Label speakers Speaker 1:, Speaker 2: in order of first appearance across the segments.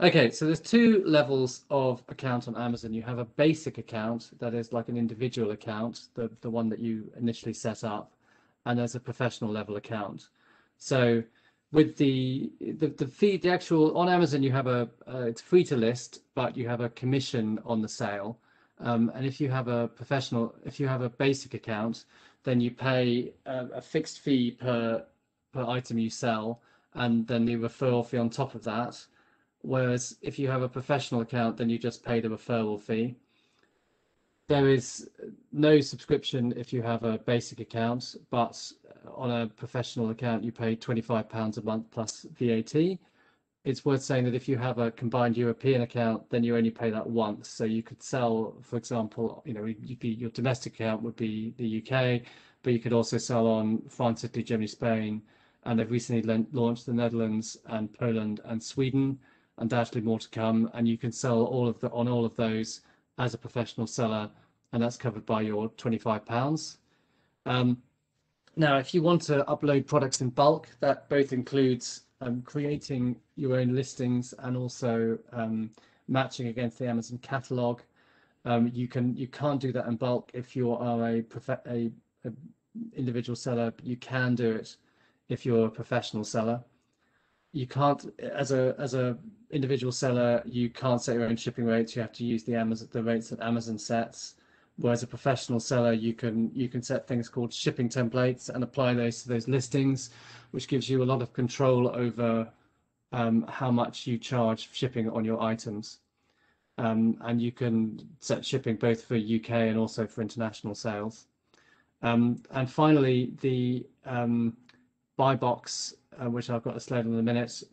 Speaker 1: Okay, so there's two levels of account on Amazon. You have a basic account that is like an individual account, the one that you initially set up, and there's a professional level account. So with the fee, the actual on Amazon, you have it's free to list, but you have a commission on the sale. And if you have a basic account, then you pay a fixed fee per item you sell, and then the referral fee on top of that. Whereas if you have a professional account, then you just pay the referral fee. There is no subscription if you have a basic account, but on a professional account, you pay £25 a month plus VAT. It's worth saying that if you have a combined European account, then you only pay that once. So you could sell, for example, your domestic account would be the UK, but you could also sell on France, Italy, Germany, Spain, and they've recently launched the Netherlands and Poland and Sweden, and undoubtedly more to come. And you can sell on all of those as a professional seller, and that's covered by your £25. Now, if you want to upload products in bulk, that both includes creating your own listings and also matching against the Amazon catalog. You can't do that in bulk if you are a individual seller, but you can do it if you're a professional seller. You can't, as a individual seller, you can't set your own shipping rates. You have to use the rates that Amazon sets. Whereas a professional seller, you can set things called shipping templates and apply those to those listings, which gives you a lot of control over how much you charge shipping on your items. And you can set shipping both for UK and also for international sales. And finally, the buy box, which I've got a slide on in a minute.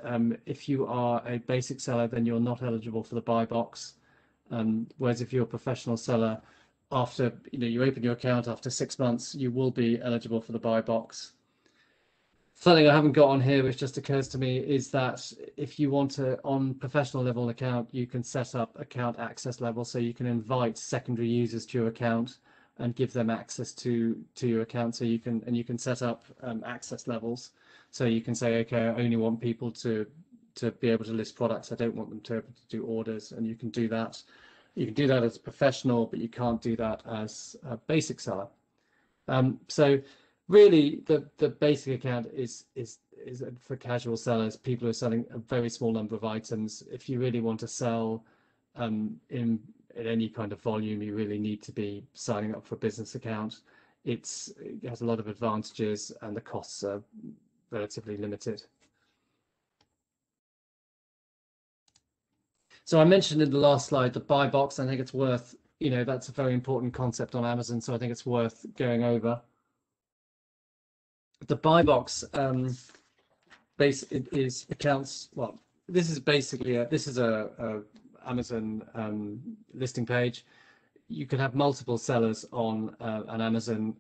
Speaker 1: If you are a basic seller, then you're not eligible for the buy box. Whereas if you're a professional seller, after you open your account after 6 months, you will be eligible for the buy box. Something I haven't got on here, which just occurs to me, is that if you want to, on professional level account, you can set up account access level, so you can invite secondary users to your account and give them access to your account. So you can set up access levels. So you can say, okay, I only want people to be able to list products. I don't want them to be able to do orders, and you can do that. You can do that as a professional, but you can't do that as a basic seller. So really, the basic account is for casual sellers, people who are selling a very small number of items. If you really want to sell in any kind of volume, you really need to be signing up for a business account. It has a lot of advantages, and the costs are relatively limited. So I mentioned in the last slide the buy box. I think it's worth, that's a very important concept on Amazon, so I think it's worth going over. The buy box is accounts. Well, this is basically a Amazon listing page. You can have multiple sellers on an Amazon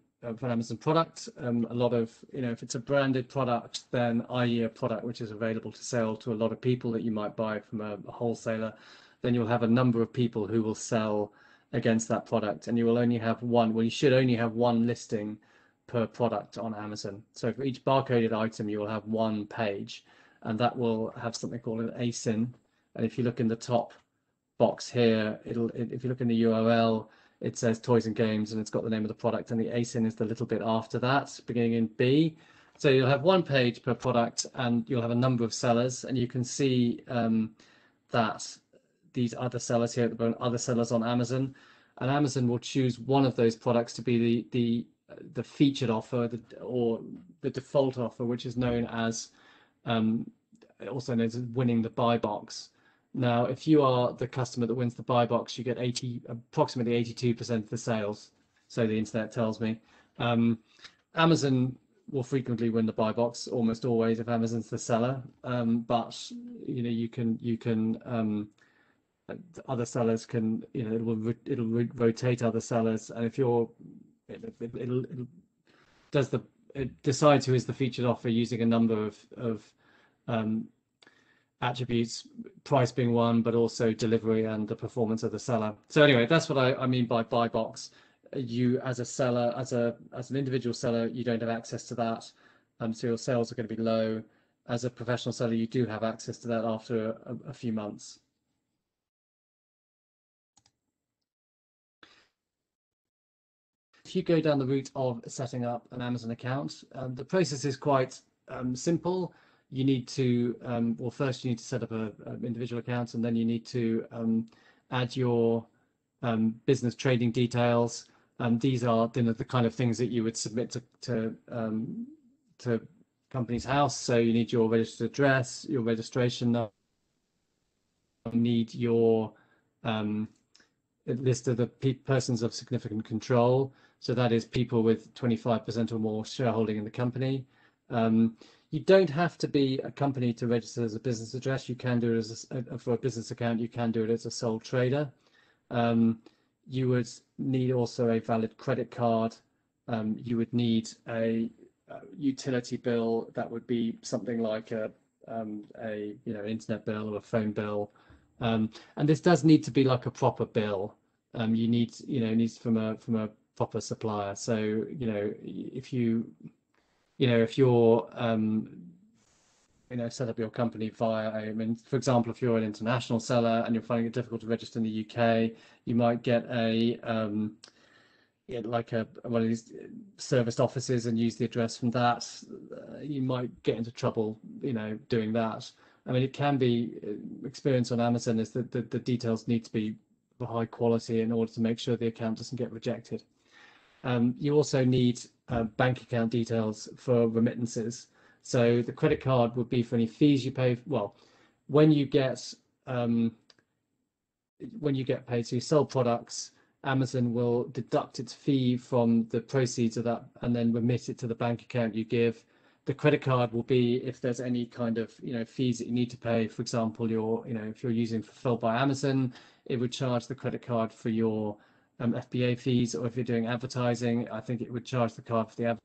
Speaker 1: product. A lot of, if it's a branded product, then i.e. a product which is available to sell to a lot of people that you might buy from a wholesaler, then you'll have a number of people who will sell against that product, and you will only have one. Well, you should only have one listing per product on Amazon. So for each barcoded item, you will have one page, and that will have something called an ASIN. And if you look in the top box here, if you look in the URL, it says toys and games, and it's got the name of the product, and the ASIN is the little bit after that, beginning in B. So you'll have one page per product, and you'll have a number of sellers, and you can see that these other sellers here at the bottom, other sellers on Amazon, and Amazon will choose one of those products to be the featured offer, or the default offer, which is known as also known as winning the buy box. Now, if you are the customer that wins the buy box, you get approximately 82% of the sales. So the internet tells me. Amazon will frequently win the buy box, almost always, if Amazon's the seller. But you can other sellers can, it'll rotate other sellers, and if you're, it decides who is the featured offer using a number of attributes, price being one, but also delivery and the performance of the seller. So anyway, that's what I mean by buy box. You, as a seller, as an individual seller, you don't have access to that, so your sales are going to be low. as a professional seller, you do have access to that after a few months. If you go down the route of setting up an Amazon account, the process is quite simple. You need to, well, first you need to set up an individual account, and then you need to add your business trading details. These are the kind of things that you would submit to Companies House. So you need your registered address, your registration number, you need your list of the persons of significant control. So that is people with 25% or more shareholding in the company. You don't have to be a company to register as a business address. You can do it as for a business account. You can do it as a sole trader. You would need also a valid credit card. You would need a utility bill. That would be something like a internet bill or a phone bill. And this does need to be like a proper bill. You need, needs from a proper supplier. So, if you're set up your company via, for example, if you're an international seller and you're finding it difficult to register in the UK, you might get one of these serviced offices and use the address from that. You might get into trouble, doing that. It can be experience on Amazon is that the details need to be of high quality in order to make sure the account doesn't get rejected. You also need bank account details for remittances. So the credit card would be for any fees you pay. Well, when you get paid, so you sell products, Amazon will deduct its fee from the proceeds of that and then remit it to the bank account you give. The credit card will be if there's any kind of fees that you need to pay. For example, if you're using Fulfilled by Amazon, it would charge the credit card for your FBA fees, or if you're doing advertising, I think it would charge the card for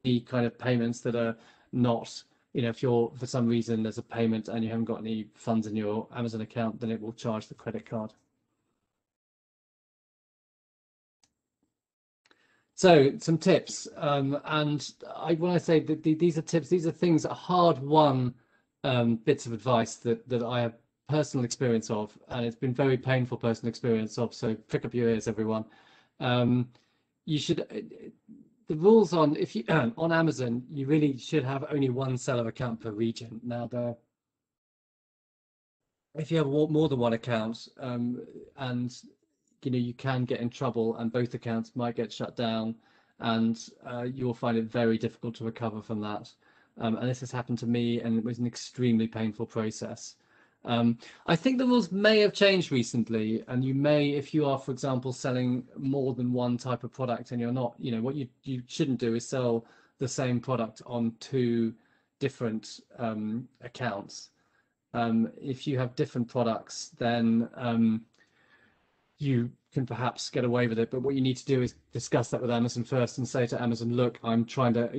Speaker 1: the kind of payments that are not, if you're for some reason there's a payment and you haven't got any funds in your Amazon account, then it will charge the credit card. So some tips, and when I say that these are tips, these are things that are hard-won bits of advice that I have personal experience of, and it's been very painful personal experience of. So prick up your ears, everyone. You should the rules on on Amazon, you really should have only one seller account per region. Now, if you have more than one account, and you can get in trouble, and both accounts might get shut down, and you'll find it very difficult to recover from that. And this has happened to me, and it was an extremely painful process. I think the rules may have changed recently, and you may, if you are, for example, selling more than one type of product, and you're not, what you shouldn't do is sell the same product on two different accounts. If you have different products, then you can perhaps get away with it, but what you need to do is discuss that with Amazon first and say to Amazon, look, I'm trying to,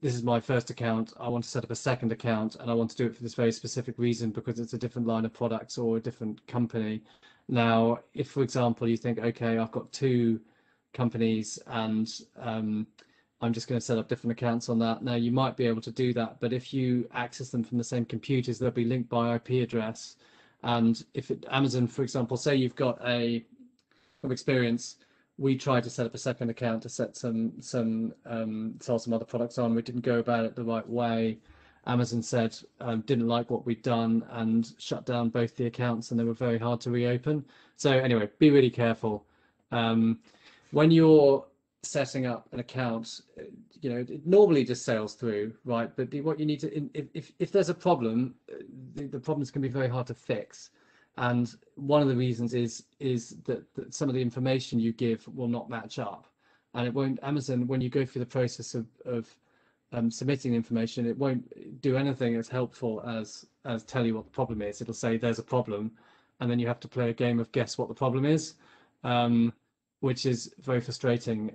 Speaker 1: this is my first account. I want to set up a second account, and I want to do it for this very specific reason because it's a different line of products or a different company. Now, if, for example, you think, okay, I've got two companies and I'm just going to set up different accounts on that. Now, you might be able to do that, but if you access them from the same computers, they'll be linked by IP address. And if Amazon, for example, say you've got from experience, we tried to set up a second account to set sell some other products on. We didn't go about it the right way. Amazon said didn't like what we'd done and shut down both the accounts, and they were very hard to reopen. So anyway, be really careful when you're setting up an account. It normally just sails through, right? But what you need to, if there's a problem, the problems can be very hard to fix. And one of the reasons is that some of the information you give will not match up, and it won't. Amazon, when you go through the process of submitting information, it won't do anything as helpful as tell you what the problem is. It'll say there's a problem, and then you have to play a game of guess what the problem is, which is very frustrating.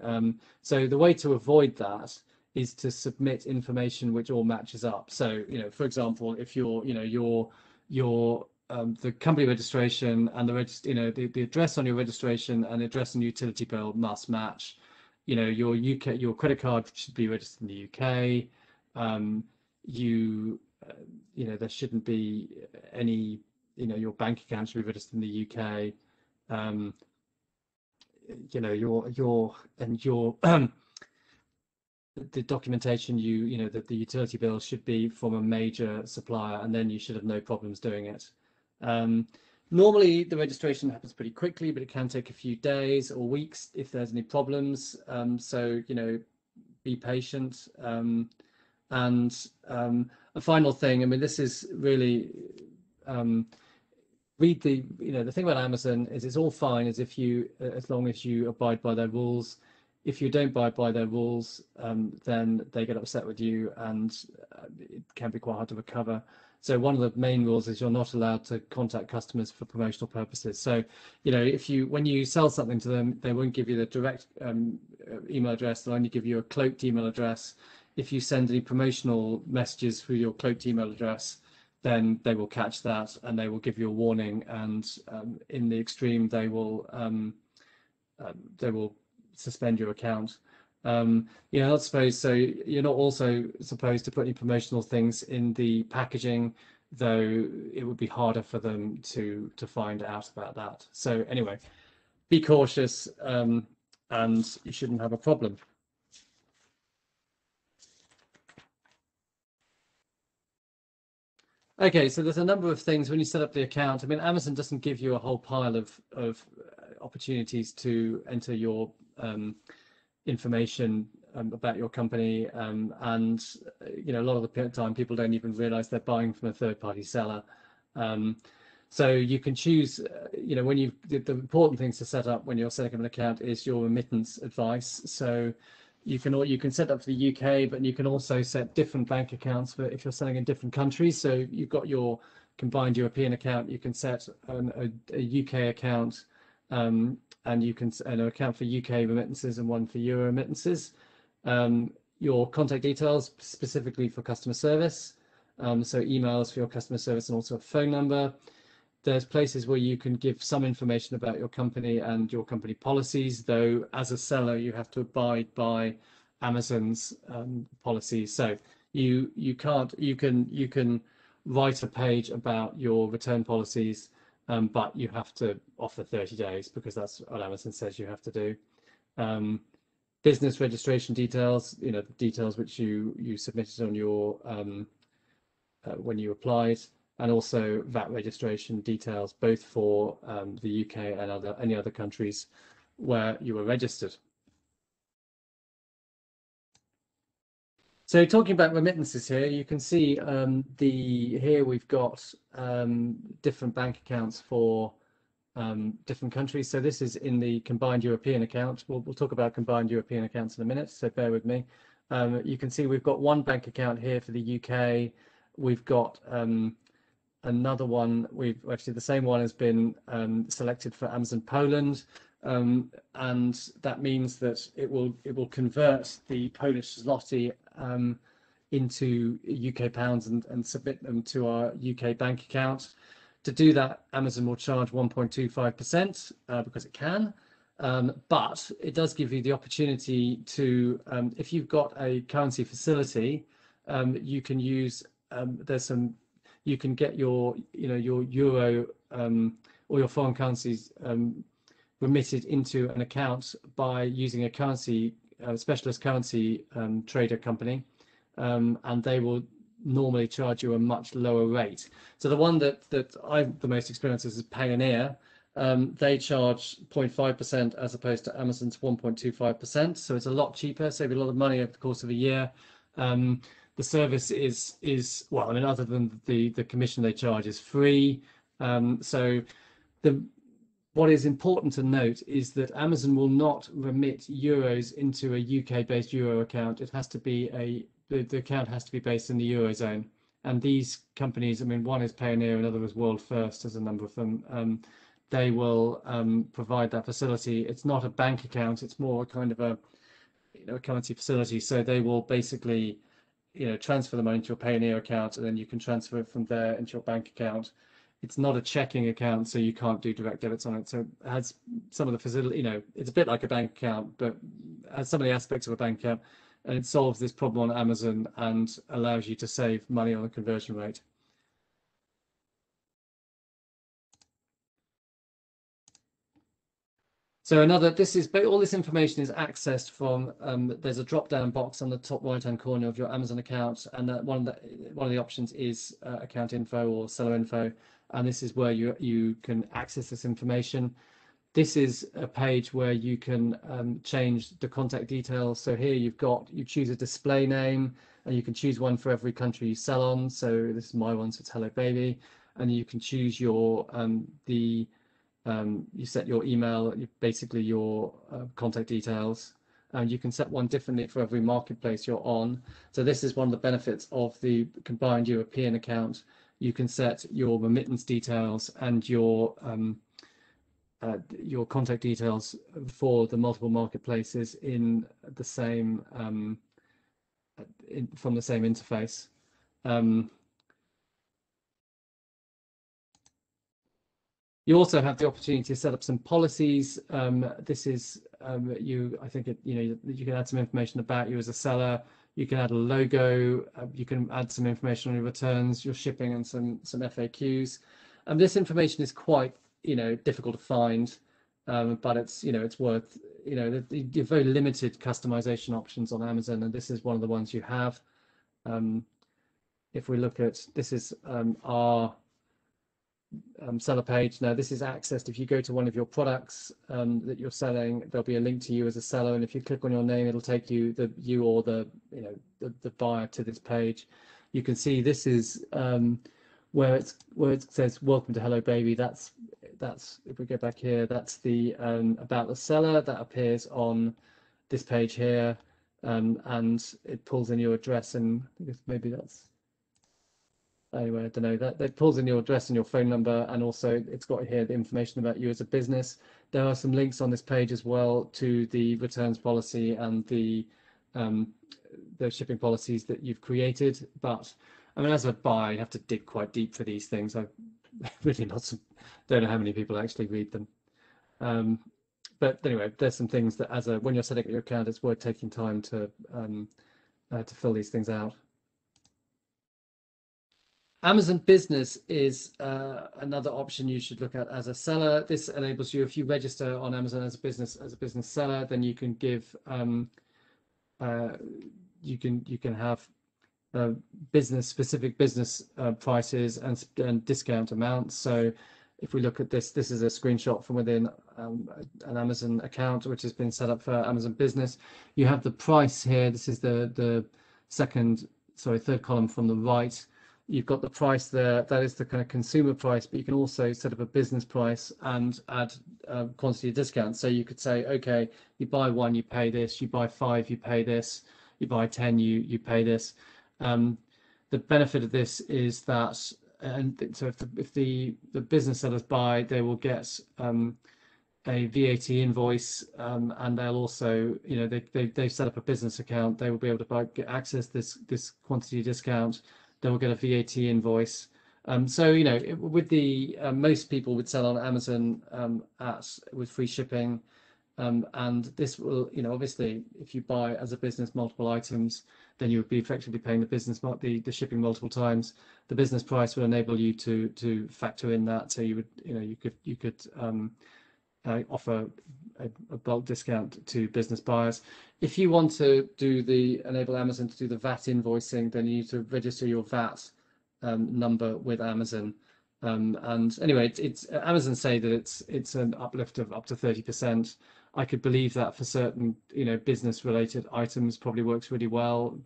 Speaker 1: So the way to avoid that is to submit information which all matches up. So for example, if your the company registration and the address on your registration and the address on your utility bill must match. Your credit card should be registered in the UK. there shouldn't be any, your bank account should be registered in the UK. Your the documentation, that the utility bill should be from a major supplier, and then you should have no problems doing it. Normally the registration happens pretty quickly, but it can take a few days or weeks if there's any problems. So be patient. And a final thing, I mean, this is really read the thing about Amazon is it's all fine as long as you abide by their rules. If you don't abide by their rules, then they get upset with you, and it can be quite hard to recover. So one of the main rules is you're not allowed to contact customers for promotional purposes. So, when you sell something to them, they won't give you the direct email address. They'll only give you a cloaked email address. If you send any promotional messages through your cloaked email address, then they will catch that and they will give you a warning. And in the extreme, they will suspend your account. You're not supposed, so you're not also supposed to put any promotional things in the packaging, though it would be harder for them to find out about that. So anyway, be cautious, and you shouldn't have a problem. Okay, so there's a number of things when you set up the account. I mean, Amazon doesn't give you a whole pile of opportunities to enter your information about your company, and a lot of the time people don't even realize they're buying from a third-party seller. So you can choose, when the important things to set up when you're setting up an account is your remittance advice. So you can set up for the UK, but you can also set different bank accounts for if you're selling in different countries. So you've got your combined European account, you can set a UK account, and you can an account for UK remittances and one for Euro remittances. Your contact details specifically for customer service, so emails for your customer service, and also a phone number. There's places where you can give some information about your company and your company policies, though as a seller you have to abide by Amazon's policies. So you can write a page about your return policies, but you have to offer 30 days because that's what Amazon says you have to do. Business registration details, the details which you submitted on your when you applied, and also VAT registration details, both for the UK and any other countries where you were registered. So talking about remittances here, you can see here we've got different bank accounts for different countries. So this is in the combined European account. We'll talk about combined European accounts in a minute, so bear with me. You can see we've got one bank account here for the UK. We've got another one. Actually the same one has been selected for Amazon Poland, and that means that it will convert the Polish zloty into UK pounds and submit them to our UK bank account. To do that, Amazon will charge 1.25% because it can, but it does give you the opportunity to, if you've got a currency facility, you can use you can get your euro or your foreign currencies remitted into an account by using a specialist currency trader company, and they will normally charge you a much lower rate. So the one that I've the most experience is Payoneer. They charge 0.5% as opposed to Amazon's 1.25%. So it's a lot cheaper, save a lot of money over the course of a year. The service is well, I mean, other than the commission they charge is free. So what is important to note is that Amazon will not remit euros into a UK-based euro account. It has to be the account has to be based in the Eurozone. And these companies, I mean, one is Payoneer, another is World First, there's a number of them. They will provide that facility. It's not a bank account, it's more a kind of a currency facility. So they will basically transfer the money into your Payoneer account, and then you can transfer it from there into your bank account. It's not a checking account, so you can't do direct debits on it. So it has some of the facility, it's a bit like a bank account, but has some of the aspects of a bank account, and it solves this problem on Amazon and allows you to save money on the conversion rate. So all this information is accessed from, there's a drop-down box on the top right-hand corner of your Amazon account, and one of the options is account info or seller info, and this is where you can access this information. This is a page where you can change the contact details. So here you choose a display name, and you can choose one for every country you sell on. So this is my one, so it's Hello Baby, and you can choose your you set your email, basically your contact details, and you can set one differently for every marketplace you're on. So this is one of the benefits of the combined European account. You can set your remittance details and your contact details for the multiple marketplaces in the same from the same interface. You also have the opportunity to set up some policies. This is I think you can add some information about you as a seller. You can add a logo. You can add some information on your returns, your shipping, and some FAQs. And this information is quite difficult to find, but it's worth you have very limited customization options on Amazon, and this is one of the ones you have. If we look at this is our seller page. Now this is accessed if you go to one of your products that you're selling. There'll be a link to you as a seller, and if you click on your name, it'll take you or the buyer to this page. You can see this is where it says welcome to Hello Baby. That's if we go back here, that's the about the seller that appears on this page here, and it pulls in your address, and I think maybe that's anyway, I don't know, that pulls in your address and your phone number, and also it's got here the information about you as a business. There are some links on this page as well to the returns policy and the shipping policies that you've created. But I mean, as a buyer, you have to dig quite deep for these things. I really don't know how many people actually read them. But anyway, there's some things that when you're setting up your account, it's worth taking time to fill these things out. Amazon Business is another option you should look at as a seller. This enables you, if you register on Amazon as a business seller, then you can give you can have specific business prices and discount amounts. So if we look at this is a screenshot from within an Amazon account which has been set up for Amazon Business. You have the price here. This is the third column from the right. You've got the price there. That is the kind of consumer price, but you can also set up a business price and add quantity discount. So you could say, okay, you buy one, you pay this. You buy 5, you pay this. You buy 10, you pay this. The benefit of this is that, and so if the business sellers buy, they will get a VAT invoice, and they'll also, they've set up a business account. They will be able to access this quantity discount. They will get a VAT invoice. So with the most people would sell on Amazon with free shipping, and this will, obviously, if you buy as a business multiple items, then you would be effectively paying the shipping multiple times. The business price will enable you to factor in that. So you would you could offer a bulk discount to business buyers. If you want to enable Amazon to do the VAT invoicing, then you need to register your VAT number with Amazon. And anyway, Amazon say that it's an uplift of up to 30%. I could believe that for certain business related items probably works really well.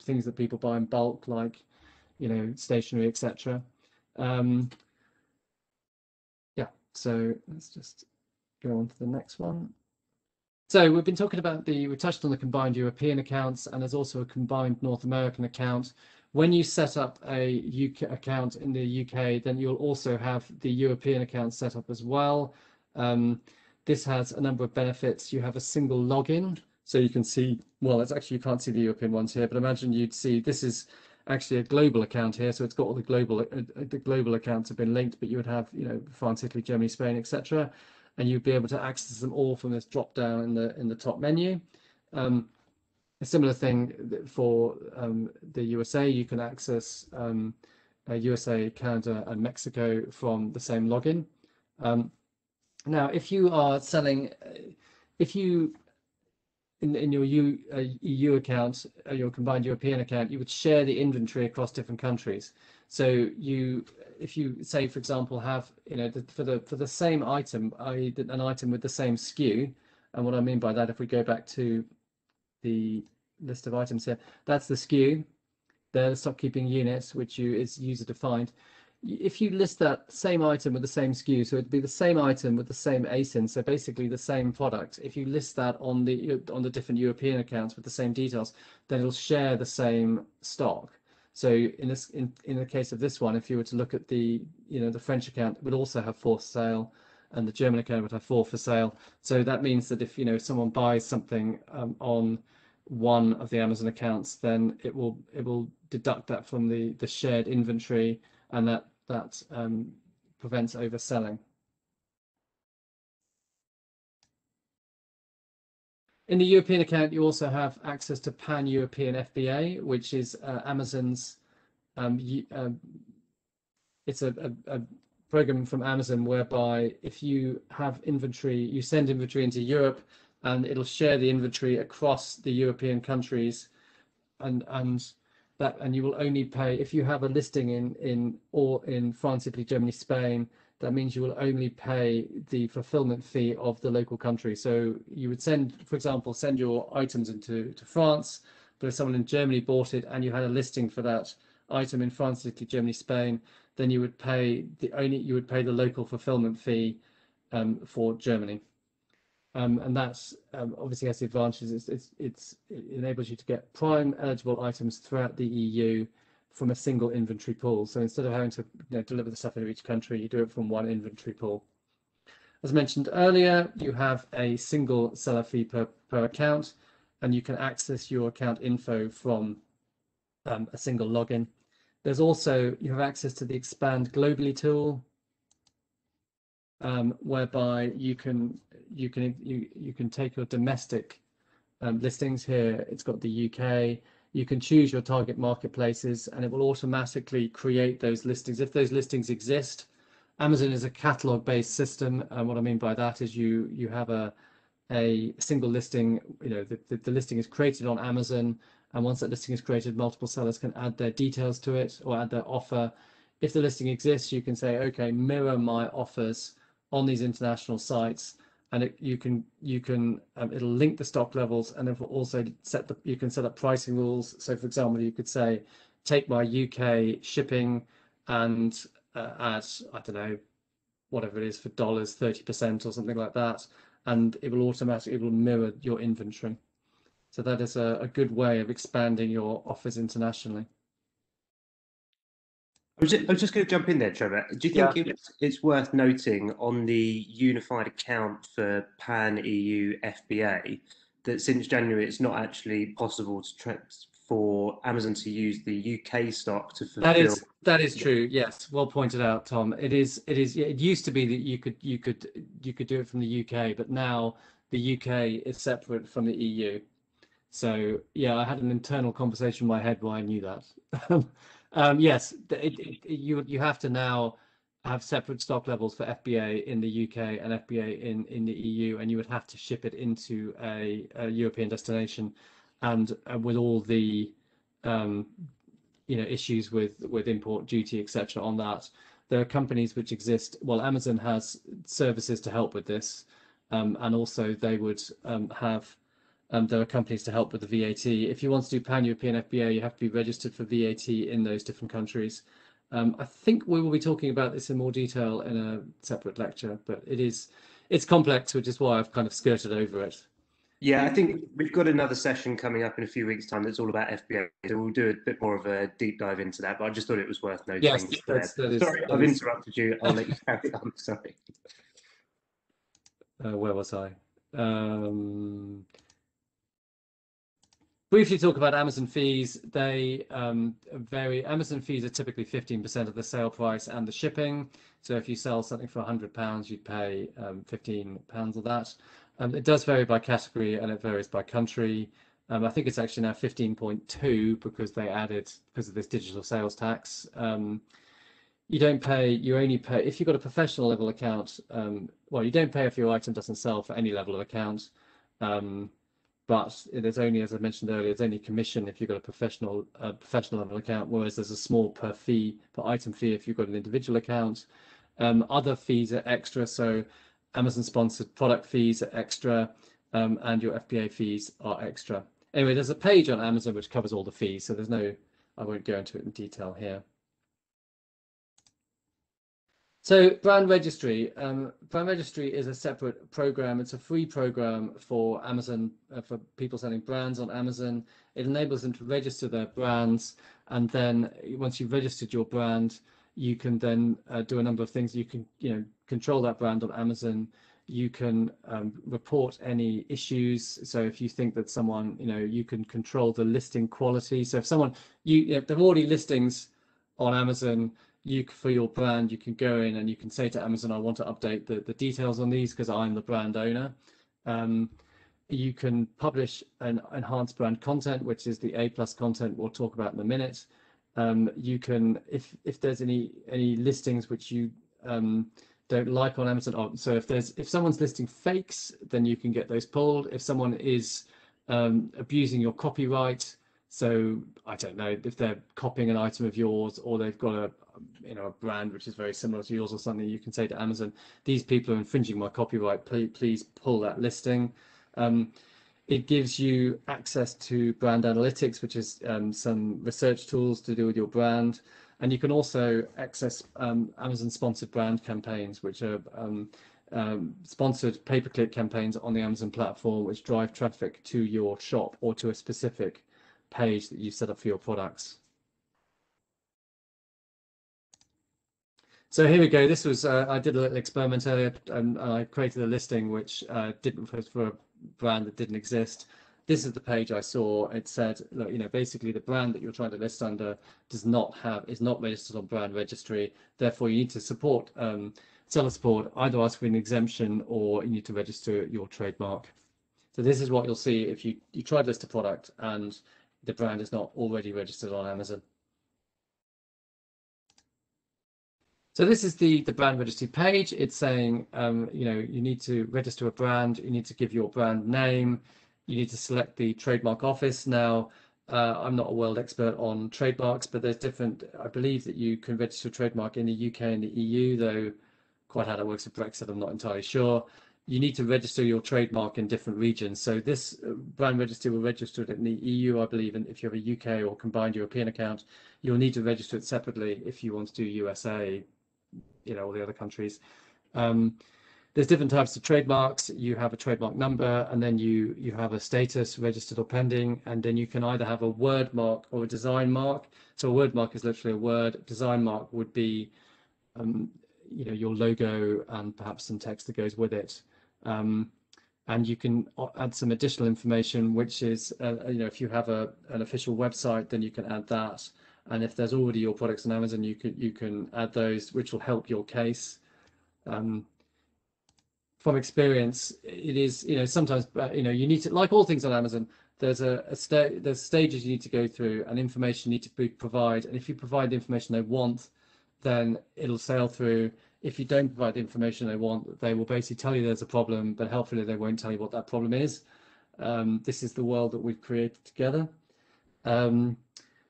Speaker 1: Things that people buy in bulk, like stationery, etc. Yeah. So let's just go on to the next one. So we've been talking about we touched on the combined European accounts, and there's also a combined North American account. When you set up a UK account in the UK, then you'll also have the European account set up as well. This has a number of benefits. You have a single login, so you can see, well, it's actually, you can't see the European ones here, but imagine you'd see, this is actually a global account here, so it's got all the global accounts have been linked, but you would have, France, Italy, Germany, Spain, etc., and you'd be able to access them all from this drop down in the top menu. A similar thing for the USA. You can access USA, Canada, and Mexico from the same login. Now, if you are selling, if you in your EU account, your combined European account, you would share the inventory across different countries. So if you say, for example, have for the same item, i.e. an item with the same SKU, and what I mean by that, if we go back to the list of items here, that's the SKU. They're the stock keeping units, which is user defined. If you list that same item with the same SKU, so it'd be the same item with the same ASIN, so basically the same product. If you list that on the different European accounts with the same details, then it'll share the same stock. So in the case of this one, if you were to look at the French account, it would also have 4 for sale, and the German account would have 4 for sale. So that means that if someone buys something on one of the Amazon accounts, then it will deduct that from the shared inventory, and that prevents overselling. In the European account, you also have access to Pan-European FBA, which is Amazon's. It's a program from Amazon whereby if you have inventory, you send inventory into Europe, and it'll share the inventory across the European countries, and you will only pay if you have a listing in France, Italy, Germany, Spain. That means you will only pay the fulfillment fee of the local country. So you would for example, send your items to France, but if someone in Germany bought it and you had a listing for that item in France, Italy, Germany, Spain, then you would pay the local fulfillment fee for Germany. And that's obviously has the advantages. It enables you to get prime eligible items throughout the EU from a single inventory pool. So instead of having to deliver the stuff into each country, you do it from one inventory pool. As mentioned earlier, you have a single seller fee per account, and you can access your account info from a single login. There's also, you have access to the Expand Globally tool, whereby you can take your domestic listings here. It's got the UK. You can choose your target marketplaces, and it will automatically create those listings if those listings exist. Amazon is a catalog-based system, and what I mean by that is you have a single listing. The listing is created on Amazon, and once that listing is created, multiple sellers can add their details to it or add their offer. If the listing exists, you can say, okay, mirror my offers on these international sites, and it'll link the stock levels, and it will also you can set up pricing rules. So for example, you could say, take my UK shipping and add, I don't know, whatever it is for dollars, 30% or something like that, and it will mirror your inventory. So that is a good way of expanding your offers internationally.
Speaker 2: I was just going to jump in there, Trevor. Do you think it's worth noting on the unified account for Pan EU FBA that since January it's not actually possible for Amazon to use the UK stock to fulfill?
Speaker 1: That is true. Yes, well pointed out, Tom. It is. It used to be that you could do it from the UK, but now the UK is separate from the EU. So yeah, I had an internal conversation in my head why I knew that. Yes, you have to now have separate stock levels for FBA in the UK and FBA in the EU, and you would have to ship it into a European destination, and with all the issues with import duty, etc. on that. There are companies which exist. Well, Amazon has services to help with this, and also they would have. There are companies to help with the VAT. If you want to do Pan-European FBA, you have to be registered for VAT in those different countries. I think we will be talking about this in more detail in a separate lecture, but it's complex, which is why I've kind of skirted over it.
Speaker 2: Yeah, I think we've got another session coming up in a few weeks' time that's all about FBA, so we'll do a bit more of a deep dive into that, but I just thought it was worth noting.
Speaker 1: Yes,
Speaker 2: sorry, I've interrupted you. I'll let you carry on. Sorry.
Speaker 1: Where was I? Briefly talk about Amazon fees. They vary. Amazon fees are typically 15% of the sale price and the shipping. So if you sell something for £100, you'd pay £15 of that. It does vary by category and it varies by country. I think it's actually now 15.2 because they added, because of this digital sales tax. You don't pay, you only pay if you've got a professional level account. Well, you don't pay if your item doesn't sell for any level of account. But there's only, as I mentioned earlier, there's only commission if you've got a professional level account, whereas there's a small per item fee if you've got an individual account. Other fees are extra, so Amazon sponsored product fees are extra, and your FBA fees are extra. Anyway, there's a page on Amazon which covers all the fees, so I won't go into it in detail here. So brand registry is a separate program. It's a free program for Amazon, for people selling brands on Amazon. It enables them to register their brands, and then once you've registered your brand, you can then do a number of things. You can, control that brand on Amazon. You can report any issues. So if you think that someone, you can control the listing quality. So if someone, there are already listings on Amazon, for your brand, you can go in and you can say to Amazon, I want to update the details on these because I'm the brand owner. You can publish an enhanced brand content, which is the A+ content we'll talk about in a minute. You can, if there's any listings which you don't like on Amazon, so if someone's listing fakes, then you can get those pulled. If someone is abusing your copyright, so I don't know, if they're copying an item of yours, or they've got a brand which is very similar to yours or something, you can say to Amazon, these people are infringing my copyright, please pull that listing. It gives you access to brand analytics, which is some research tools to do with your brand. And you can also access Amazon sponsored brand campaigns, which are sponsored pay-per-click campaigns on the Amazon platform, which drive traffic to your shop or to a specific page that you set up for your products. So here we go. This was, I did a little experiment earlier, and I created a listing which didn't, for a brand that didn't exist. This is the page I saw. It said, look, basically the brand that you're trying to list under is not registered on Brand Registry. Therefore, you need to support seller support, either ask for an exemption or you need to register your trademark. So this is what you'll see if you try to list a product and the brand is not already registered on Amazon. So this is the brand registry page. It's saying, you need to register a brand. You need to give your brand name. You need to select the trademark office. Now, I'm not a world expert on trademarks, but there's different. I believe that you can register a trademark in the UK and the EU, though quite how that works with Brexit, I'm not entirely sure. You need to register your trademark in different regions. So this brand registry will register it in the EU, I believe, and if you have a UK or combined European account, you'll need to register it separately if you want to do USA, all the other countries. There's different types of trademarks. You have a trademark number, and then you have a status, registered or pending, and then you can either have a word mark or a design mark. So a word mark is literally a word. Design mark would be your logo and perhaps some text that goes with it. And you can add some additional information, which is, if you have an official website, then you can add that. And if there's already your products on Amazon, you can add those, which will help your case. From experience, it is, sometimes, you need to, like all things on Amazon, there's there's stages you need to go through and information you need to provide. And if you provide the information they want, then it'll sail through. If you don't provide the information they want, they will basically tell you there's a problem, but helpfully they won't tell you what that problem is. This is the world that we've created together.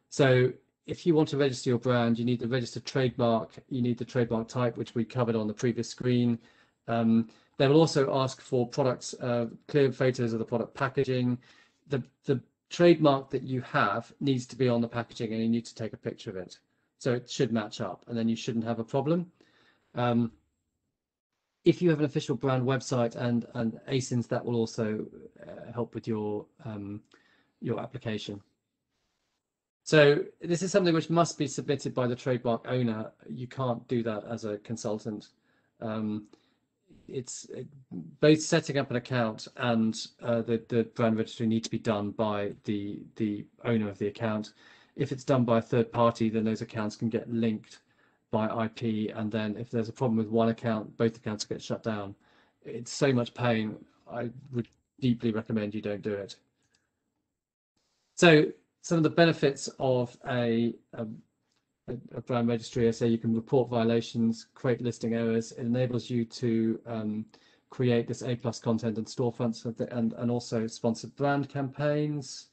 Speaker 1: So if you want to register your brand, you need the registered trademark. You need the trademark type, which we covered on the previous screen. They will also ask for products, clear photos of the product packaging. The trademark that you have needs to be on the packaging, and you need to take a picture of it. So it should match up, and then you shouldn't have a problem. If you have an official brand website and ASINs, that will also help with your application. So this is something which must be submitted by the trademark owner. You can't do that as a consultant. It's both setting up an account and the brand registry need to be done by the owner of the account. If it's done by a third party, then those accounts can get linked by IP, and then if there's a problem with one account, both accounts get shut down. It's so much pain. I would deeply recommend you don't do it. So some of the benefits of a brand registry are, say, you can report violations, create listing errors. It enables you to create this A+ content and storefronts and also sponsored brand campaigns.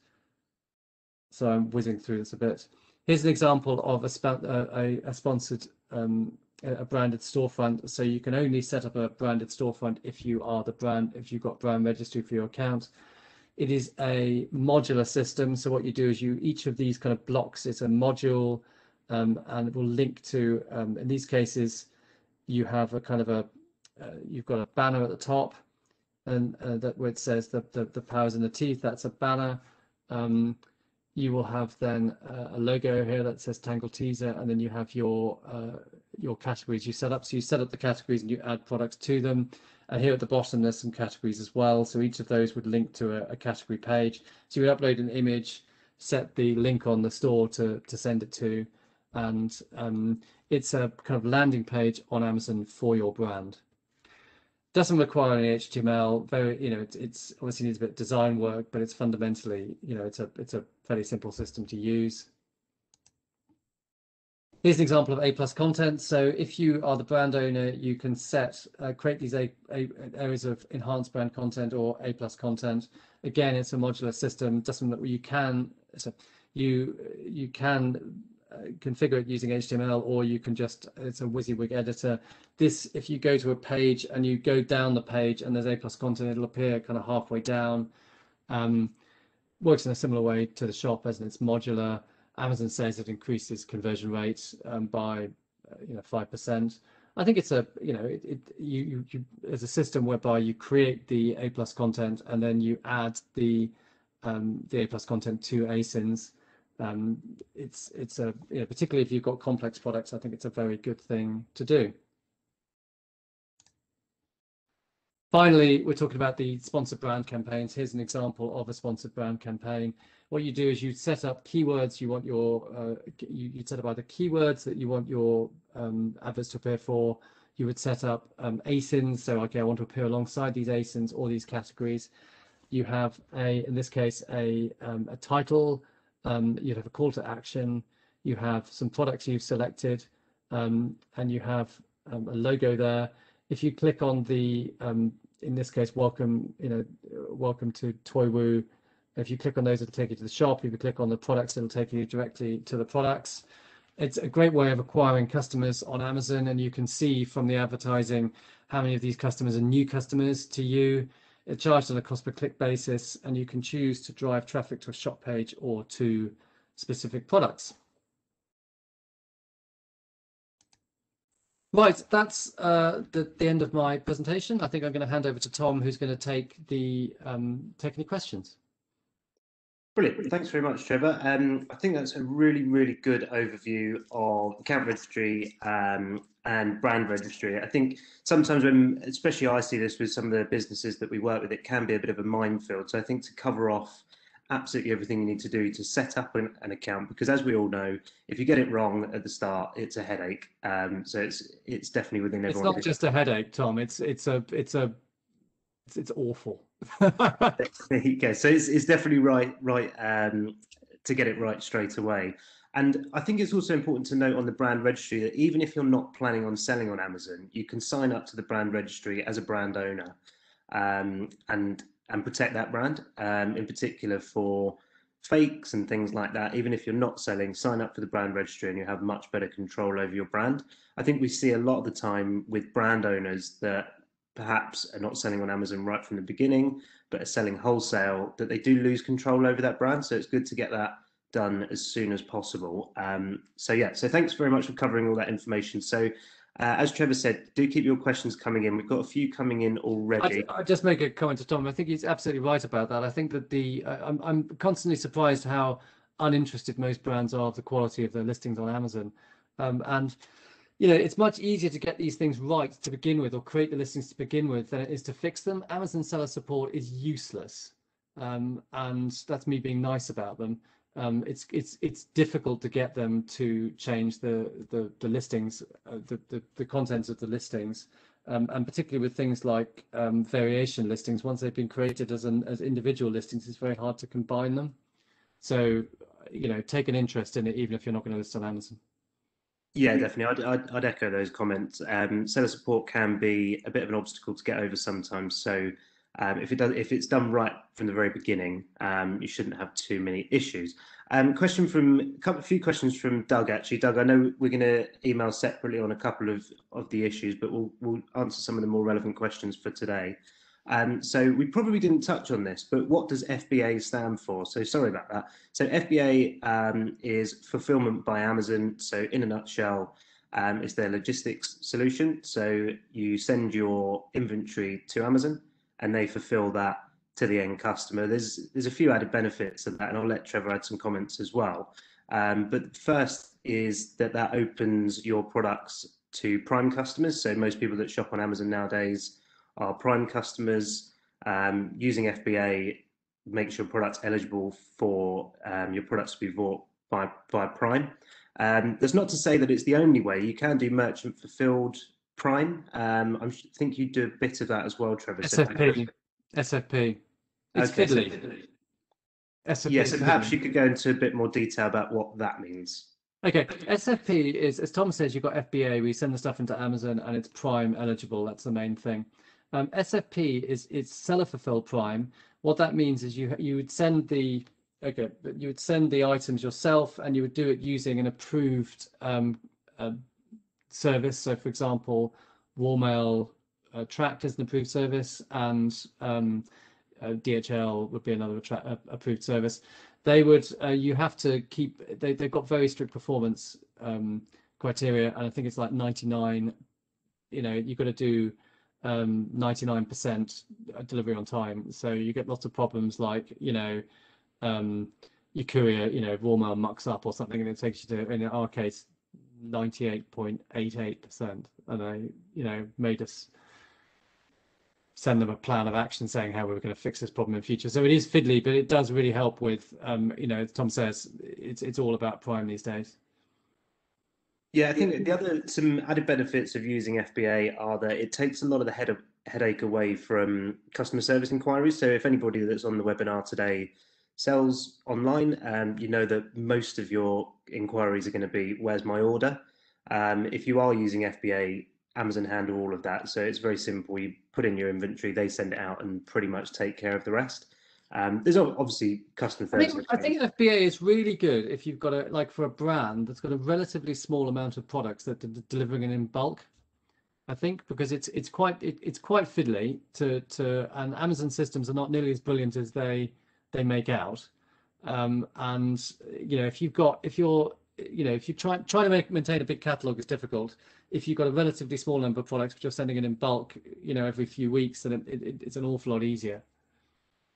Speaker 1: So I'm whizzing through this a bit. Here's an example of a sponsored a branded storefront. So you can only set up a branded storefront if you are the brand, if you've got brand registry for your account. It is a modular system. So what you do is each of these kind of blocks is a module, and it will link to, in these cases, you have a kind of you've got a banner at the top, and that where it says the powers and the teeth, that's a banner. You will have then a logo here that says Tangle Teaser, and then you have your categories you set up. So you set up the categories and you add products to them. And here at the bottom, there's some categories as well. So each of those would link to a category page. So you would upload an image, set the link on the store to send it to, and it's a kind of landing page on Amazon for your brand. Doesn't require any HTML. Very, it's obviously needs a bit of design work, but it's fundamentally, it's a fairly simple system to use. Here's an example of A+ content. So if you are the brand owner, you can create these areas of enhanced brand content or A+ content. Again, it's a modular system. Doesn't that you can configure it using HTML, or you can it's a WYSIWYG editor. This, if you go to a page and you go down the page and there's A+ content, it'll appear kind of halfway down. Works in a similar way to the shop, as in it's modular. Amazon says it increases conversion rates by 5%. I think it's there's a system whereby you create the A+ content and then you add the A+ content to ASINs. It's particularly if you've got complex products, I think it's a very good thing to do. Finally, we're talking about the sponsored brand campaigns. Here's an example of a sponsored brand campaign. What you do is you set up keywords. You want you set up either keywords that you want your adverts to appear for. You would set up ASINs. So, okay, I want to appear alongside these ASINs or these categories. You have in this case, a title. You'd have a call to action. You have some products you've selected, and you have a logo there. If you click on the, in this case, welcome to Toywoo. If you click on those, it'll take you to the shop. If you click on the products, it'll take you directly to the products. It's a great way of acquiring customers on Amazon, and you can see from the advertising how many of these customers are new customers to you. It's charged on a cost per click basis, and you can choose to drive traffic to a shop page or to specific products. Right, that's the end of my presentation. I think I'm going to hand over to Tom, who's going to take any questions.
Speaker 2: Brilliant. Thanks very much, Trevor. I think that's a really, really good overview of account registry and brand registry. I think sometimes especially I see this with some of the businesses that we work with, it can be a bit of a minefield. So I think to cover off absolutely everything you need to do to set up an account, because as we all know, if you get it wrong at the start, it's a headache. So it's definitely within everyone.
Speaker 1: It's not just a headache, Tom. It's awful.
Speaker 2: There you go. So it's definitely right to get it right straight away. And I think it's also important to note on the brand registry that even if you're not planning on selling on Amazon, you can sign up to the brand registry as a brand owner, and protect that brand, in particular for fakes and things like that. Even if you're not selling, sign up for the brand registry and you have much better control over your brand. I think we see a lot of the time with brand owners that perhaps are not selling on Amazon right from the beginning, but are selling wholesale, that they do lose control over that brand. So it's good to get that done as soon as possible. So thanks very much for covering all that information. So as Trevor said, do keep your questions coming in. We've got a few coming in already.
Speaker 1: I'll just make a comment to Tom. I think he's absolutely right about that. I think that I'm constantly surprised how uninterested most brands are of the quality of their listings on Amazon. And it's much easier to get these things right to begin with, or create the listings to begin with, than it is to fix them. Amazon seller support is useless, and that's me being nice about them. It's difficult to get them to change the listings, the contents of the listings, and particularly with things like variation listings. Once they've been created as individual listings, it's very hard to combine them. So, take an interest in it, even if you're not going to list on Amazon.
Speaker 2: Yeah, definitely. I'd echo those comments. Seller support can be a bit of an obstacle to get over sometimes. So if it's done right from the very beginning, you shouldn't have too many issues. A few questions from Doug actually. Doug, I know we're going to email separately on a couple of the issues, but we'll answer some of the more relevant questions for today. So we probably didn't touch on this, but what does FBA stand for? So sorry about that. So FBA is fulfillment by Amazon. So in a nutshell, it's their logistics solution. So you send your inventory to Amazon and they fulfill that to the end customer. There's a few added benefits of that, and I'll let Trevor add some comments as well. But first is that opens your products to Prime customers. So most people that shop on Amazon nowadays are Prime customers. Using FBA makes your products eligible for your products to be bought by Prime. That's not to say that it's the only way. You can do merchant fulfilled Prime. I think you do a bit of that as well, Trevor.
Speaker 1: SFP. SFP. It's
Speaker 2: Okay,
Speaker 1: fiddly. SFP
Speaker 2: yeah, so
Speaker 1: is
Speaker 2: perhaps
Speaker 1: fiddly.
Speaker 2: you could go into a bit more detail about what that means.
Speaker 1: Okay, SFP is, as Tom says, you've got FBA. We send the stuff into Amazon and it's Prime eligible. That's the main thing. SFP is it's seller fulfilled Prime. What that means is you would send the items yourself, and you would do it using an approved service. So, for example, Warmail Tracked is an approved service, and DHL would be another approved service. They would you have to keep they've got very strict performance criteria, and I think it's like 99. You've got to do 99% delivery on time. So you get lots of problems like your courier, Walmart mucks up or something, and it takes you to, in our case, 98.88%, and they made us send them a plan of action saying how we were going to fix this problem in future. So it is fiddly, but it does really help with as Tom says, it's all about Prime these days.
Speaker 2: Yeah, I think some added benefits of using FBA are that it takes a lot of the headache away from customer service inquiries. So if anybody that's on the webinar today sells online, you know that most of your inquiries are going to be, where's my order? If you are using FBA, Amazon handle all of that. So it's very simple. You put in your inventory, they send it out and pretty much take care of the rest. There's obviously customer service.
Speaker 1: I think FBA is really good if you've got for a brand that's got a relatively small amount of products that are delivering it in bulk. I think because it's quite fiddly and Amazon systems are not nearly as brilliant as they make out. And if you try to maintain a big catalog is difficult. If you've got a relatively small number of products but you're sending it in bulk, every few weeks, then it's an awful lot easier.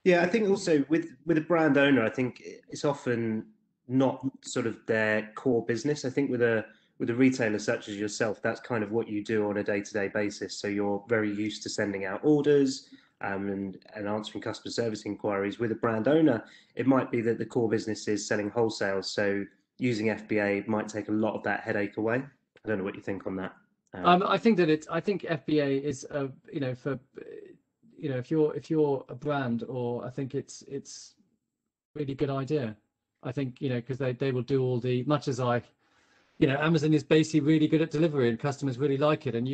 Speaker 2: Yeah, I think also with a brand owner, I think it's often not sort of their core business. I think with a retailer such as yourself, that's kind of what you do on a day-to-day basis. So you're very used to sending out orders and answering customer service inquiries. With a brand owner, it might be that the core business is selling wholesale. So using FBA might take a lot of that headache away. I don't know what you think on that.
Speaker 1: I think FBA is for if you're a brand, or I think it's really good idea. I think because they will do all the, much as Amazon is basically really good at delivery and customers really like it, and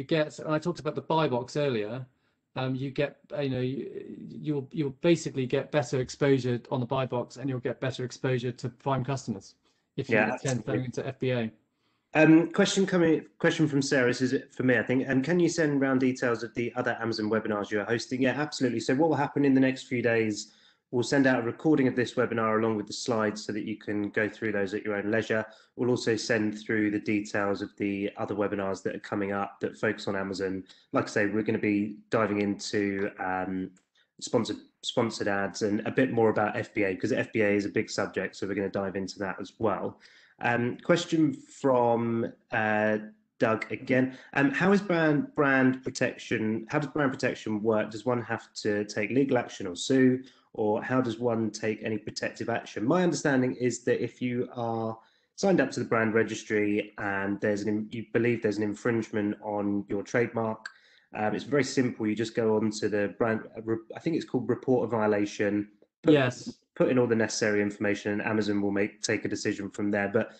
Speaker 1: I talked about the buy box earlier. You get you'll basically get better exposure on the buy box, and you'll get better exposure to Prime customers if you send something into FBA.
Speaker 2: Question from Sarah. This is for me, I think. And can you send round details of the other Amazon webinars you're hosting? Yeah, absolutely. So what will happen in the next few days? We'll send out a recording of this webinar along with the slides so that you can go through those at your own leisure. We'll also send through the details of the other webinars that are coming up that focus on Amazon. Like I say, we're going to be diving into sponsored ads and a bit more about FBA, because FBA is a big subject, so we're going to dive into that as well. Question from Doug again. How does brand protection work? Does one have to take legal action or sue, or how does one take any protective action? My understanding is that if you are signed up to the brand registry and you believe there's an infringement on your trademark, it's very simple. You just go on to the brand, I think it's called report a violation.
Speaker 1: Yes.
Speaker 2: put in all the necessary information, and Amazon will take a decision from there. But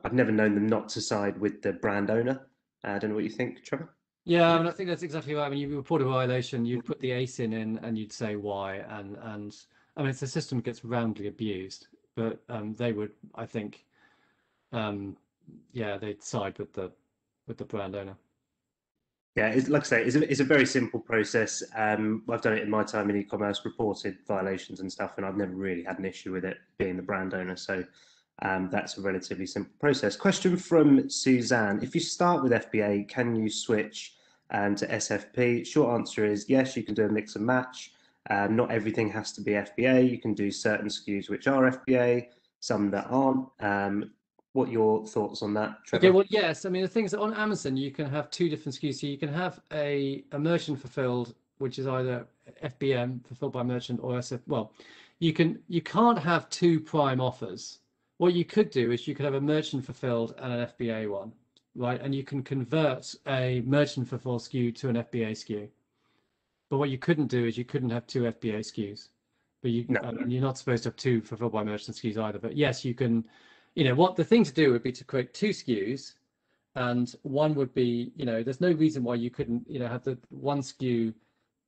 Speaker 2: I've never known them not to side with the brand owner. I don't know what you think, Trevor.
Speaker 1: Yeah, I mean, I think that's exactly right. I mean, you report a violation, you'd put the ASIN in, and you'd say why, and I mean, it's a system that gets roundly abused, but they would, I think, um, yeah, they'd side with the brand owner.
Speaker 2: Yeah, like I say, it's a very simple process. I've done it in my time in e-commerce, reported violations and stuff, and I've never really had an issue with it being the brand owner. So that's a relatively simple process. Question from Suzanne: if you start with FBA, can you switch to SFP? Short answer is yes. You can do a mix and match. Not everything has to be FBA. You can do certain SKUs which are FBA, some that aren't. What are your thoughts on that, Trevor?
Speaker 1: Okay, well, yes. I mean, the thing is that on Amazon, you can have two different SKUs. So you can have a merchant fulfilled, which is either FBM, fulfilled by merchant, or SF. Well, you can't have two prime offers. What you could do is you could have a merchant fulfilled and an FBA one, right? And you can convert a merchant fulfilled SKU to an FBA SKU. But what you couldn't do is you couldn't have two FBA SKUs. But
Speaker 2: No.
Speaker 1: and you're not supposed to have two fulfilled by merchant SKUs either. But yes, you can. What the thing to do would be to create two SKUs, and one would be, there's no reason why you couldn't, have the one SKU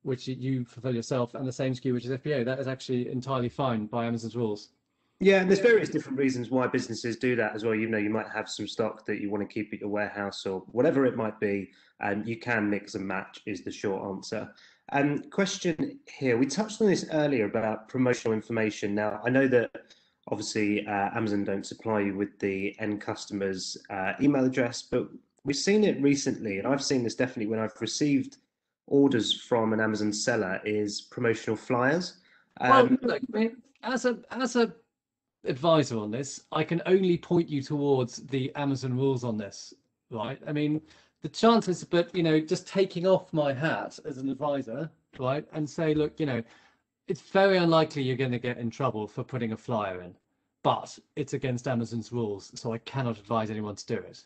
Speaker 1: which you fulfill yourself and the same SKU which is FBA. That is actually entirely fine by Amazon's rules.
Speaker 2: Yeah, and there's various different reasons why businesses do that as well. You might have some stock that you want to keep at your warehouse or whatever it might be, and you can mix and match is the short answer. Question here, we touched on this earlier about promotional information. Now, I know that obviously Amazon don't supply you with the end customer's email address, but we've seen it recently, and I've seen this definitely when I've received orders from an Amazon seller, is promotional flyers.
Speaker 1: Well, look, I mean, as a advisor on this, I can only point you towards the Amazon rules on this, right? I mean, the chances, but just taking off my hat as an advisor, right, and say, look, it's very unlikely you're going to get in trouble for putting a flyer in, but it's against Amazon's rules, so I cannot advise anyone to do it.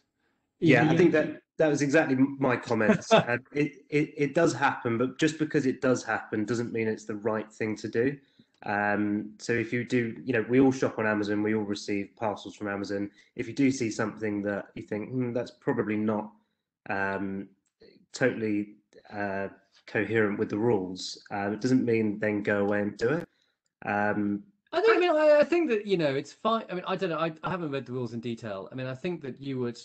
Speaker 2: Yeah, I think that was exactly my comments. It does happen, but just because it does happen doesn't mean it's the right thing to do. So if you do, we all shop on Amazon, we all receive parcels from Amazon. If you do see something that you think that's probably not totally coherent with the rules, it doesn't mean then go away and do it.
Speaker 1: I think that it's fine. I mean, I don't know. I haven't read the rules in detail. I mean, I think that you would,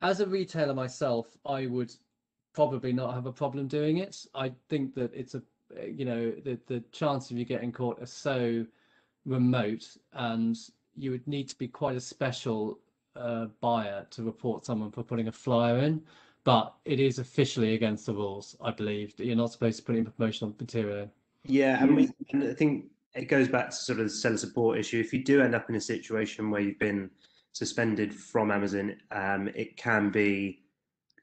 Speaker 1: as a retailer myself, I would probably not have a problem doing it. I think that it's the chance of you getting caught are so remote, and you would need to be quite a special buyer to report someone for putting a flyer in. But it is officially against the rules, I believe, that you're not supposed to put in promotional material in.
Speaker 2: Yeah, and I think it goes back to sort of the seller support issue. If you do end up in a situation where you've been suspended from Amazon, it can be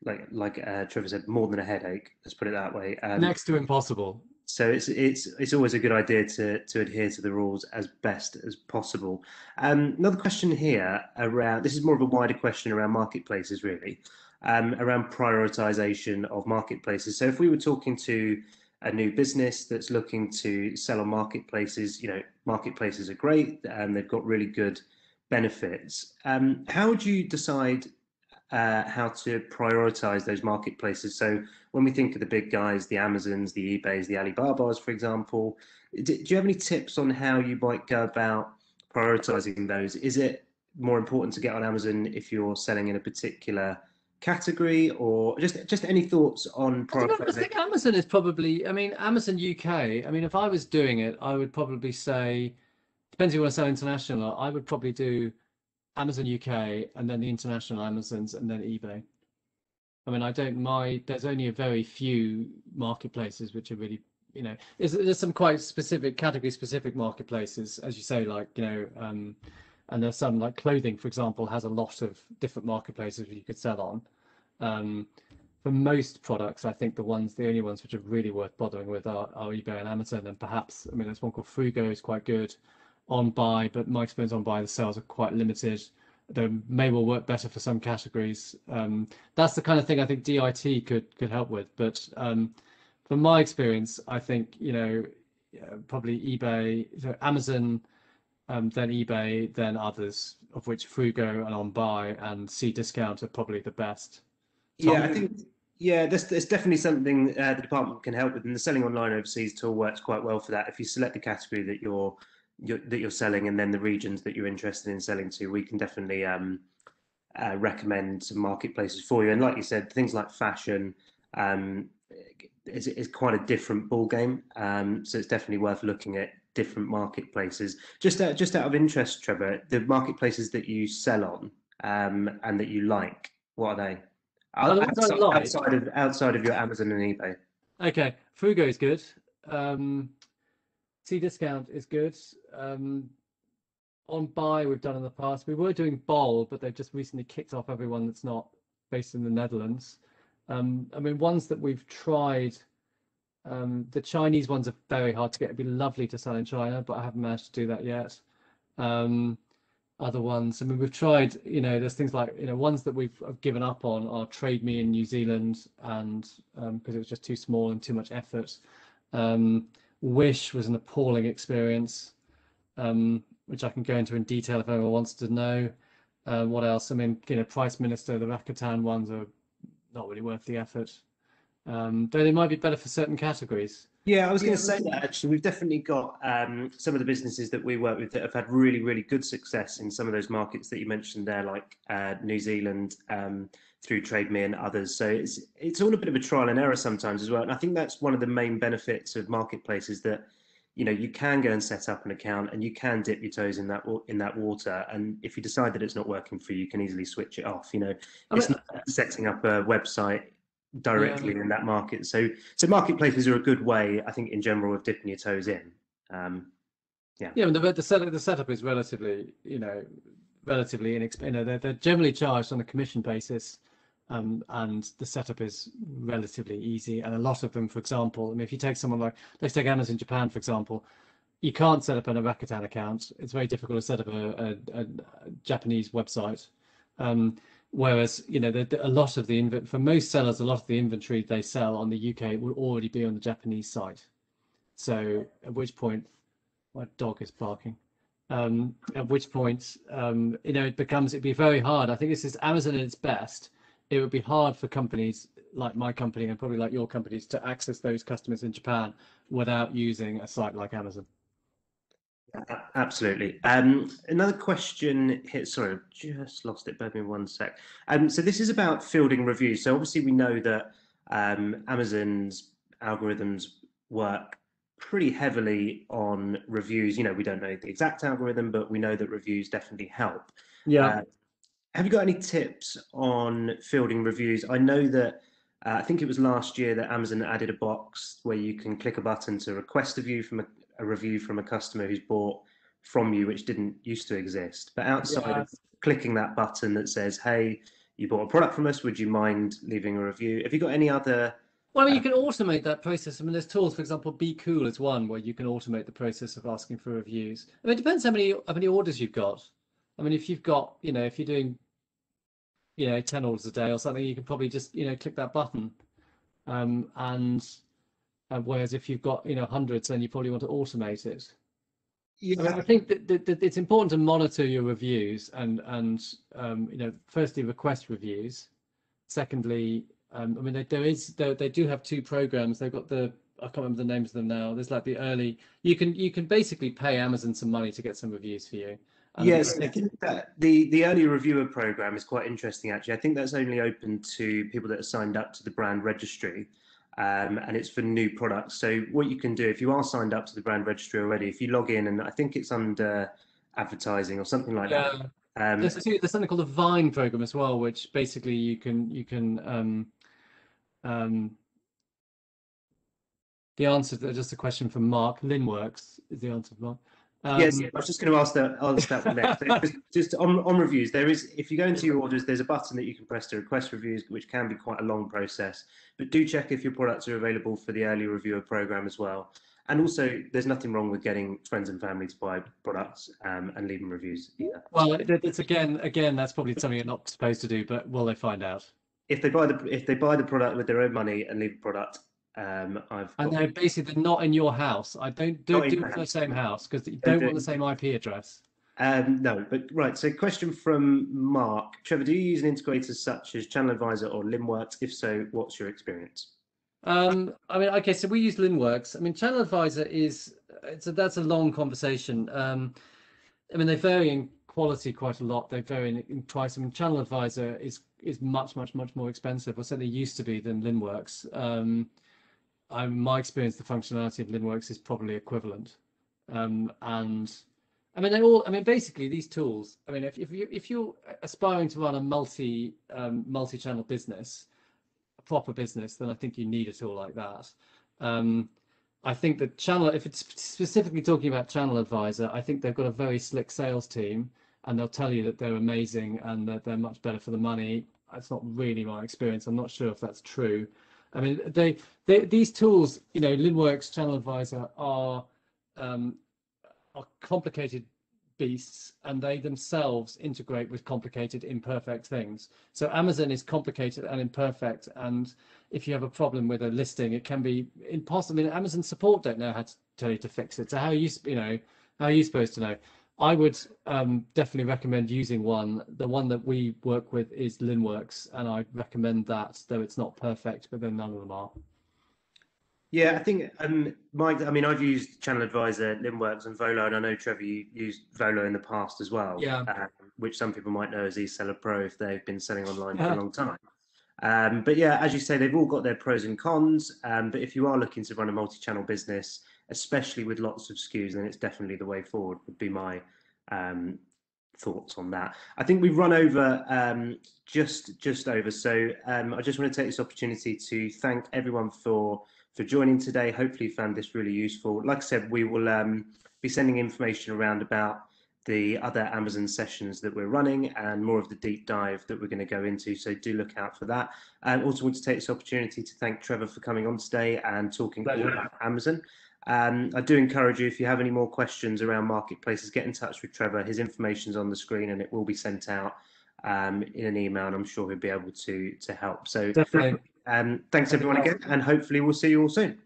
Speaker 2: like Trevor said, more than a headache. Let's put it that way.
Speaker 1: Next to impossible.
Speaker 2: So it's always a good idea to adhere to the rules as best as possible. Another question here around, this is more of a wider question around marketplaces, really, around prioritization of marketplaces. So if we were talking to a new business that's looking to sell on marketplaces, marketplaces are great and they've got really good benefits. How would you decide how to prioritize those marketplaces? So when we think of the big guys, the Amazons, the eBays, the Alibabas, for example, do you have any tips on how you might go about prioritizing those? Is it more important to get on Amazon if you're selling in a particular category, or just any thoughts on prioritization?
Speaker 1: I think Amazon is probably, Amazon UK, if I was doing it, I would probably say, depends if you want to sell international, I would probably do Amazon UK and then the international Amazons and then eBay. There's only a very few marketplaces which are really, there's some quite specific category specific marketplaces, as you say, like, and there's some, like clothing, for example, has a lot of different marketplaces you could sell on. For most products, I think the only ones which are really worth bothering with are eBay and Amazon, and perhaps, there's one called Frugo is quite good on buy, but my experience on buy, the sales are quite limited. They may well work better for some categories. That's the kind of thing I think DIT could help with. But from my experience, I think probably eBay, so Amazon, then eBay, then others, of which Frugo and OnBuy and Cdiscount are probably the best.
Speaker 2: Yeah,
Speaker 1: Tom?
Speaker 2: I think there's definitely something the department can help with, and the selling online overseas tool works quite well for that. If you select the category that you're selling, and then the regions that you're interested in selling to, we can definitely recommend some marketplaces for you. And like you said, things like fashion um, is quite a different ball game. So it's definitely worth looking at different marketplaces. Just out of interest, Trevor, the marketplaces that you sell on and that you like, what are they?
Speaker 1: The ones I like,
Speaker 2: Outside of your Amazon and eBay.
Speaker 1: okay, Frugo is good. Cdiscount is good. On buy we've done in the past. We were doing Bol, but they've just recently kicked off everyone that's not based in the Netherlands. I mean, ones that we've tried, the Chinese ones are very hard to get. It'd be lovely to sell in China, but I haven't managed to do that yet. Other ones, I mean, we've tried, there's things like, ones that we've given up on are Trade Me in New Zealand, and because it was just too small and too much effort. Wish was an appalling experience. Which I can go into in detail if anyone wants to know. What else? I mean, Price Minister, the Rakuten ones are not really worth the effort. Though they might be better for certain categories.
Speaker 2: Yeah, I was going to say that actually. We've definitely got some of the businesses that we work with that have had really, really good success in some of those markets that you mentioned there, like New Zealand, through Trade Me and others. So it's all a bit of a trial and error sometimes as well. And I think that's one of the main benefits of marketplaces, that you can go and set up an account and you can dip your toes in that water. And if you decide that it's not working for you, you can easily switch it off. It's not setting up a website directly in that market. So marketplaces are a good way, I think, in general, of dipping your toes in.
Speaker 1: Yeah, and the setup is relatively, relatively inexpensive. They're generally charged on a commission basis, and the setup is relatively easy. And a lot of them, for example, I mean, if you take someone like, let's take Amazon Japan, for example, you can't set up an Rakuten account. It's very difficult to set up a Japanese website. Whereas, a lot of for most sellers, a lot of the inventory they sell on the UK will already be on the Japanese site. So at which point, my dog is barking. At which point, it'd be very hard. I think this is Amazon at its best. It would be hard for companies like my company and probably like your companies to access those customers in Japan without using a site like Amazon.
Speaker 2: Absolutely. Another question here. Sorry, I've just lost it. Bear with me one sec. So this is about fielding reviews. So obviously we know that Amazon's algorithms work pretty heavily on reviews. We don't know the exact algorithm, but we know that reviews definitely help.
Speaker 1: Yeah.
Speaker 2: Have you got any tips on fielding reviews? I know that I think it was last year that Amazon added a box where you can click a button to request a review from a customer who's bought from you, which didn't used to exist. But outside of clicking that button that says, "Hey, you bought a product from us, would you mind leaving a review?" Have you got any other?
Speaker 1: Well, I mean, you can automate that process. I mean, there's tools, for example, Be Cool is one where you can automate the process of asking for reviews. I mean, it depends how many orders you've got. I mean, if you've got, if you're doing, 10 orders a day or something, you can probably just, click that button. And whereas if you've got, hundreds, then you probably want to automate it.
Speaker 2: Yeah.
Speaker 1: I mean, I think that it's important to monitor your reviews and firstly, request reviews. Secondly, I mean, they do have two programs. They've got I can't remember the names of them now. There's like the early, you can basically pay Amazon some money to get some reviews for you.
Speaker 2: Yes, I think that the early reviewer program is quite interesting, actually. I think that's only open to people that are signed up to the brand registry, and it's for new products. So what you can do, if you are signed up to the brand registry already, if you log in, and I think it's under advertising or something like that.
Speaker 1: There's something called the Vine program as well, which basically you can the answer to just a question from Mark. Linworks is the answer from Mark.
Speaker 2: Yes, I was just going to ask that one next. So just on reviews, if you go into your orders, there's a button that you can press to request reviews, which can be quite a long process. But do check if your products are available for the early reviewer program as well. And also, there's nothing wrong with getting friends and family to buy products and leaving reviews either.
Speaker 1: Well, it's again, that's probably something you're not supposed to do, but will they find out?
Speaker 2: If they buy the product with their own money and leave a product,
Speaker 1: And they're basically not in your house. I don't do
Speaker 2: not in
Speaker 1: it for the
Speaker 2: house.
Speaker 1: same house because you
Speaker 2: Don't
Speaker 1: don't
Speaker 2: do
Speaker 1: want the
Speaker 2: it.
Speaker 1: same IP address.
Speaker 2: No, but right. So, question from Mark. Trevor, do you use an integrator such as Channel Advisor or Limworks? If so, what's your experience?
Speaker 1: I mean, okay, so we use Linworks. I mean, Channel Advisor is that's a long conversation. I mean, they vary in quality quite a lot. They vary in price. I mean, Channel Advisor is much more expensive, or certainly used to be, than Linworks. My experience, the functionality of Linworks is probably equivalent. And I mean, they all. I mean, basically, these tools. I mean, if you're aspiring to run a multi-channel business, a proper business, then I think you need a tool like that. Um, I think that channel, if it's specifically talking about Channel Advisor, I think they've got a very slick sales team, and they'll tell you that they're amazing and that they're much better for the money. That's not really my experience. I'm not sure if that's true. I mean, these tools, you know, Linworks, Channel Advisor um, are complicated beasts, and they themselves integrate with complicated, imperfect things. So Amazon is complicated and imperfect, and if you have a problem with a listing, it can be impossible. I mean, Amazon support don't know how to tell you to fix it. So how are you supposed to know? I would definitely recommend using one. The one that we work with is Linworks, and I recommend that, though it's not perfect, but then none of them are.
Speaker 2: Yeah, I think Mike. I mean, I've used Channel Advisor, Limworks, and Volo, and I know Trevor, you used Volo in the past as well,
Speaker 1: Yeah.
Speaker 2: which some people might know as eSeller Pro if they've been selling online for a long time. But yeah, as you say, they've all got their pros and cons. But if you are looking to run a multi-channel business, especially with lots of SKUs, then it's definitely the way forward. Would be my thoughts on that. I think we've run over just over. So I just want to take this opportunity to thank everyone for joining today. Hopefully you found this really useful. Like I said, we will be sending information around about the other Amazon sessions that we're running and more of the deep dive that we're going to go into. So do look out for that. And also want to take this opportunity to thank Trevor for coming on today and talking all about Amazon. I do encourage you, if you have any more questions around marketplaces, get in touch with Trevor. His information's on the screen and it will be sent out in an email, and I'm sure he'll be able to help. So
Speaker 1: Definitely.
Speaker 2: thanks everyone again, and hopefully we'll see you all soon.